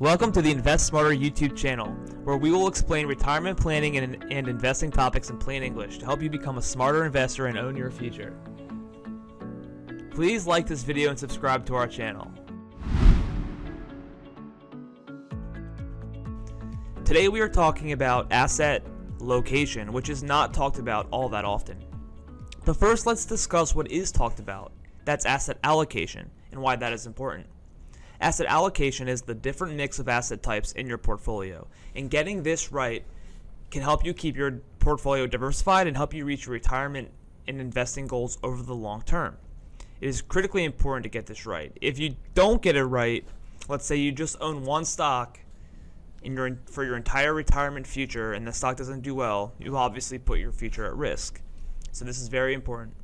Welcome to the Invest Smarter YouTube channel, where we will explain retirement planning and investing topics in plain English to help you become a smarter investor and own your future. Please like this video and subscribe to our channel. Today we are talking about asset location, which is not talked about all that often. But first, let's discuss what is talked about. That's asset allocation and why that is important. Asset allocation is the different mix of asset types in your portfolio, and getting this right can help you keep your portfolio diversified and help you reach your retirement and investing goals over the long term. It is critically important to get this right. If you don't get it right, let's say you just own one stock for your entire retirement future and the stock doesn't do well, you obviously put your future at risk. So this is very important.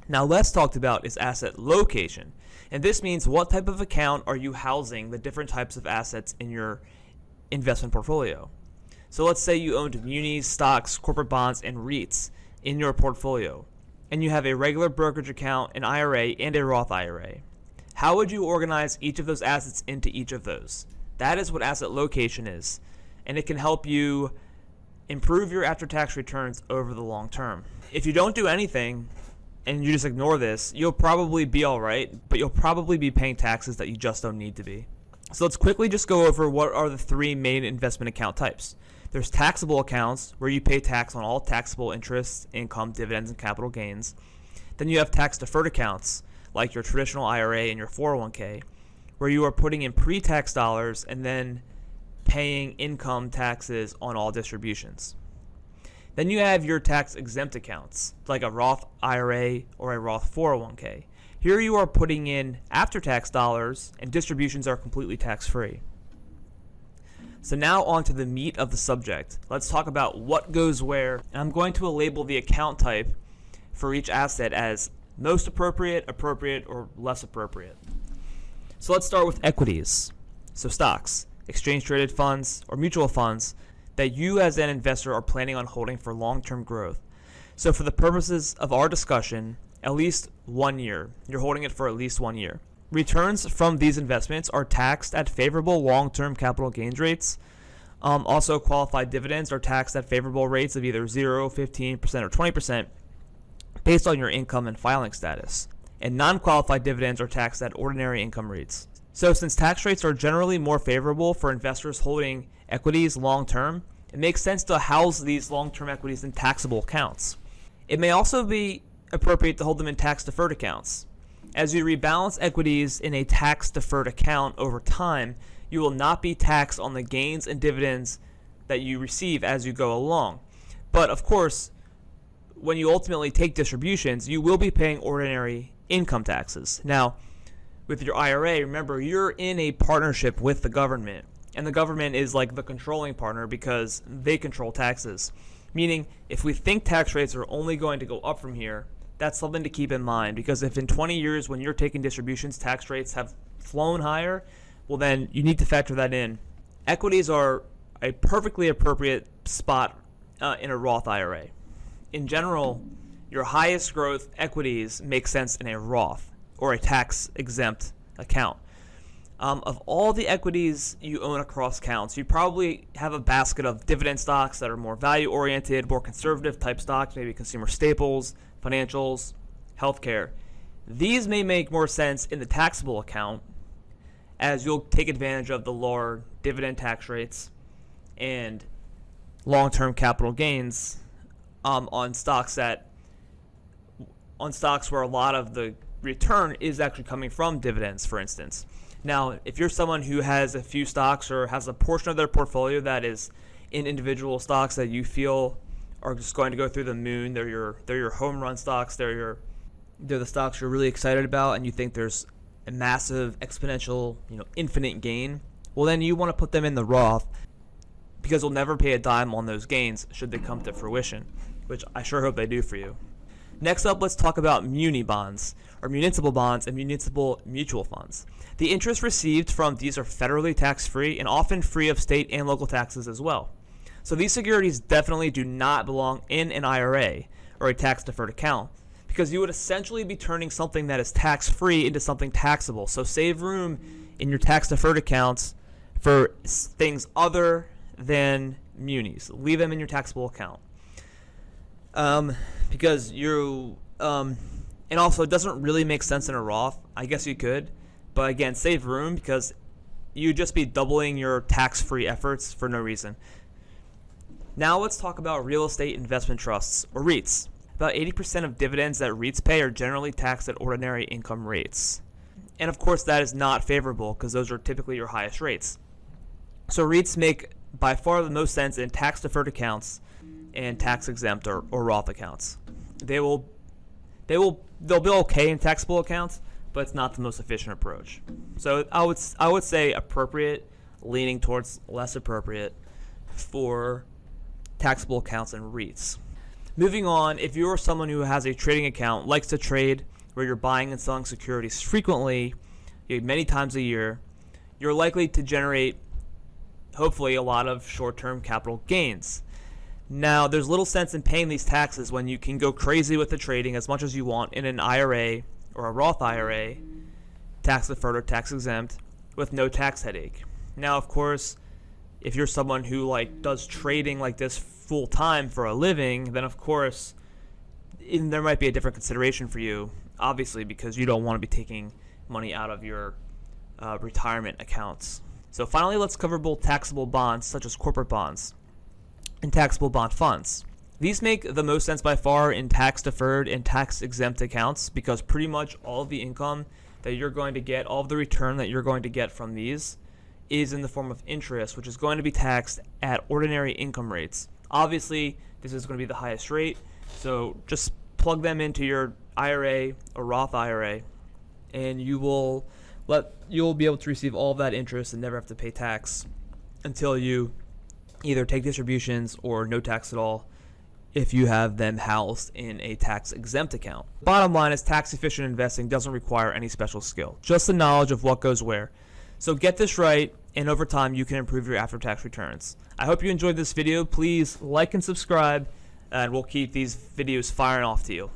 Now less talked about is asset location. And this means what type of account are you housing the different types of assets in your investment portfolio. So let's say you owned munis, stocks, corporate bonds, and REITs in your portfolio, and you have a regular brokerage account, an IRA, and a Roth IRA. How would you organize each of those assets into each of those? That is what asset location is, and it can help you improve your after-tax returns over the long term. If you don't do anything, and you just ignore this, you'll probably be all right, but you'll probably be paying taxes that you just don't need to be. So let's quickly just go over what are the three main investment account types. There's taxable accounts, where you pay tax on all taxable interests, income, dividends, and capital gains. Then you have tax-deferred accounts, like your traditional IRA and your 401k, where you are putting in pre-tax dollars and then paying income taxes on all distributions. Then you have your tax-exempt accounts, like a Roth IRA or a Roth 401k. Here you are putting in after-tax dollars, and distributions are completely tax-free. So now on to the meat of the subject. Let's talk about what goes where, and I'm going to label the account type for each asset as most appropriate, appropriate, or less appropriate. So let's start with equities. So stocks, exchange-traded funds, or mutual funds that you as an investor are planning on holding for long-term growth. So for the purposes of our discussion, at least 1 year. You're holding it for at least 1 year. Returns from these investments are taxed at favorable long-term capital gains rates. Also, qualified dividends are taxed at favorable rates of either 0, 15%, or 20% based on your income and filing status. And non-qualified dividends are taxed at ordinary income rates. So since tax rates are generally more favorable for investors holding equities long-term, it makes sense to house these long-term equities in taxable accounts. It may also be appropriate to hold them in tax-deferred accounts. As you rebalance equities in a tax-deferred account over time, you will not be taxed on the gains and dividends that you receive as you go along. But of course, when you ultimately take distributions, you will be paying ordinary income taxes. Now, with your IRA, remember, you're in a partnership with the government, and the government is like the controlling partner because they control taxes. Meaning, if we think tax rates are only going to go up from here, that's something to keep in mind, because if in 20 years when you're taking distributions, tax rates have flown higher, well then you need to factor that in. Equities are a perfectly appropriate spot in a Roth IRA. In general, your highest growth equities make sense in a Roth or a tax-exempt account. Of all the equities you own across accounts, you probably have a basket of dividend stocks that are more value-oriented, more conservative type stocks, maybe consumer staples, financials, healthcare. These may make more sense in the taxable account, as you'll take advantage of the lower dividend tax rates and long-term capital gains on stocks where a lot of the return is actually coming from dividends, for instance. Now, if you're someone who has a few stocks or has a portion of their portfolio that is in individual stocks that you feel are just going to go through the moon, they're your home run stocks, they're the stocks you're really excited about, and you think there's a massive exponential, infinite gain, well then you want to put them in the Roth, because you'll never pay a dime on those gains should they come to fruition, which I sure hope they do for you. Next up, let's talk about muni bonds, or municipal bonds and municipal mutual funds. The interest received from these are federally tax-free and often free of state and local taxes as well. So these securities definitely do not belong in an IRA or a tax-deferred account, because you would essentially be turning something that is tax-free into something taxable. So save room in your tax-deferred accounts for things other than munis. Leave them in your taxable account. Because and also it doesn't really make sense in a Roth. I guess you could, but again, save room because you'd just be doubling your tax-free efforts for no reason. Now let's talk about real estate investment trusts, or REITs. About 80% of dividends that REITs pay are generally taxed at ordinary income rates. And of course that is not favorable because those are typically your highest rates. So REITs make by far the most sense in tax-deferred accounts and tax-exempt or Roth accounts. They'll be okay in taxable accounts, but it's not the most efficient approach. So I would say appropriate, leaning towards less appropriate for taxable accounts and REITs. Moving on, if you're someone who has a trading account, likes to trade, where you're buying and selling securities frequently, many times a year, you're likely to generate, hopefully, a lot of short-term capital gains. Now, there's little sense in paying these taxes when you can go crazy with the trading as much as you want in an IRA or a Roth IRA, tax-deferred or tax-exempt, with no tax headache. Now, of course, if you're someone who does trading like this full-time for a living, then of course there might be a different consideration for you, obviously, because you don't want to be taking money out of your retirement accounts. So finally, let's cover both taxable bonds, such as corporate bonds, and taxable bond funds. These make the most sense by far in tax-deferred and tax-exempt accounts because pretty much all of the income that you're going to get, all of the return that you're going to get from these is in the form of interest, which is going to be taxed at ordinary income rates. Obviously, this is going to be the highest rate, so just plug them into your IRA or Roth IRA, and you'll be able to receive all of that interest and never have to pay tax until you either take distributions or no tax at all if you have them housed in a tax-exempt account. Bottom line is tax-efficient investing doesn't require any special skill, just the knowledge of what goes where. So get this right, and over time you can improve your after-tax returns. I hope you enjoyed this video. Please like and subscribe, and we'll keep these videos firing off to you.